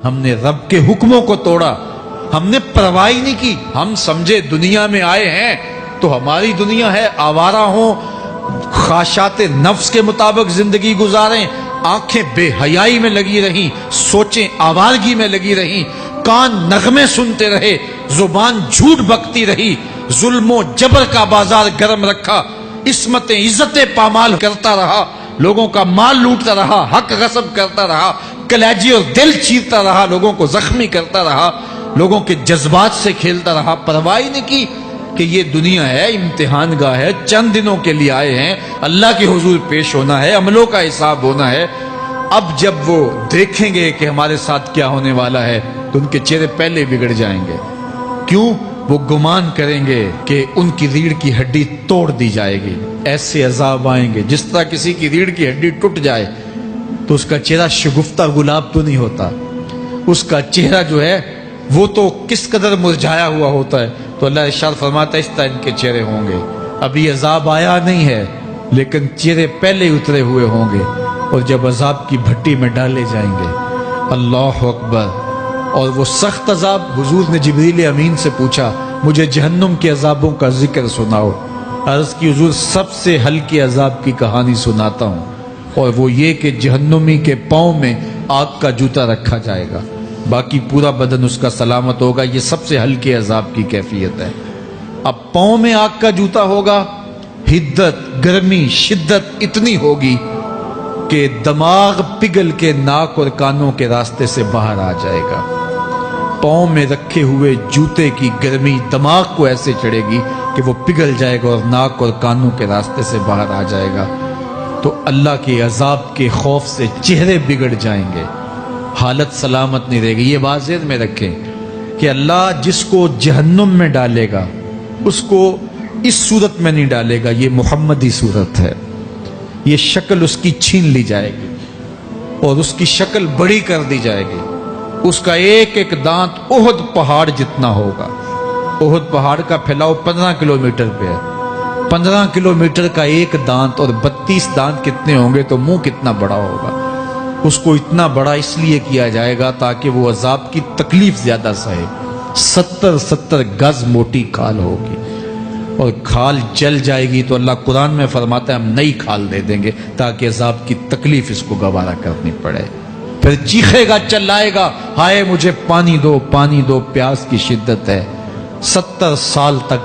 ہم نے رب کے حکموں کو توڑا، ہم نے پرواہ ہی نہیں کی۔ ہم سمجھے دنیا میں آئے ہیں تو ہماری دنیا ہے، آوارہ ہوں، خواہشات نفس کے مطابق زندگی گزاریں، آنکھیں بے حیائی میں لگی رہیں، سوچیں آوارگی میں لگی رہیں، کان نغمے سنتے رہے، زبان جھوٹ بکتی رہی، ظلم و جبر کا بازار گرم رکھا، عصمتیں عزتیں پامال کرتا رہا، لوگوں کا مال لوٹتا رہا، حق غصب کرتا رہا، کلیجی اور دل چیرتا رہا، لوگوں کو زخمی کرتا رہا، لوگوں کے جذبات سے کھیلتا رہا، پرواہ نہیں کی کہ یہ دنیا ہے، امتحان گاہ ہے، چند دنوں کے لیے آئے ہیں، اللہ کے حضور پیش ہونا ہے، عملوں کا حساب ہونا ہے۔ اب جب وہ دیکھیں گے کہ ہمارے ساتھ کیا ہونے والا ہے تو ان کے چہرے پہلے بگڑ جائیں گے۔ کیوں؟ وہ گمان کریں گے کہ ان کی ریڑھ کی ہڈی توڑ دی جائے گی، ایسے عذاب آئیں گے جس طرح کسی کی ریڑھ کی ہڈی ٹوٹ جائے تو اس کا چہرہ شگفتہ گلاب تو نہیں ہوتا، اس کا چہرہ جو ہے وہ تو کس قدر مرجھایا ہوا ہوتا ہے۔ تو اللہ ارشاد فرماتا ہے اس طرح ان کے چہرے ہوں گے۔ ابھی عذاب آیا نہیں ہے لیکن چہرے پہلے اترے ہوئے ہوں گے، اور جب عذاب کی بھٹی میں ڈالے جائیں گے، اللہ اکبر، اور وہ سخت عذاب، حضور نے جبریل امین سے پوچھا مجھے جہنم کے عذابوں کا ذکر سناؤ۔ عرض کی حضور سب سے ہلکے عذاب کی کہانی سناتا ہوں، اور وہ یہ کہ جہنمی کے پاؤں میں آگ کا جوتا رکھا جائے گا، باقی پورا بدن اس کا سلامت ہوگا۔ یہ سب سے ہلکے عذاب کی کیفیت ہے۔ اب پاؤں میں آگ کا جوتا ہوگا، حدت، گرمی، شدت اتنی ہوگی کہ دماغ پگھل کے ناک اور کانوں کے راستے سے باہر آ جائے گا۔ پاؤں میں رکھے ہوئے جوتے کی گرمی دماغ کو ایسے چڑھے گی کہ وہ پگھل جائے گا اور ناک اور کانوں کے راستے سے باہر آ جائے گا۔ تو اللہ کے عذاب کے خوف سے چہرے بگڑ جائیں گے، حالت سلامت نہیں رہے گی۔ یہ بات ذہن میں رکھیں کہ اللہ جس کو جہنم میں ڈالے گا اس کو اس صورت میں نہیں ڈالے گا، یہ محمدی صورت ہے، یہ شکل اس کی چھین لی جائے گی اور اس کی شکل بڑی کر دی جائے گی۔ اس کا ایک ایک دانت احد پہاڑ جتنا ہوگا۔ احد پہاڑ کا پھیلاؤ 15 کلومیٹر پہ ہے، 15 کلومیٹر کا ایک دانت، اور 32 دانت کتنے ہوں گے تو منہ کتنا بڑا ہوگا۔ اس کو اتنا بڑا اس لیے کیا جائے گا تاکہ وہ عذاب کی تکلیف زیادہ سہے۔ 70 گز موٹی کھال ہوگی، اور کھال جل جائے گی تو اللہ قرآن میں فرماتا ہے ہم نئی کھال دے دیں گے تاکہ عذاب کی تکلیف اس کو گوارا کرنی پڑے۔ پھر چیخے گا، چلائے گا، ہائے مجھے پانی دو، پانی دو، پیاس کی شدت ہے۔ 70 سال تک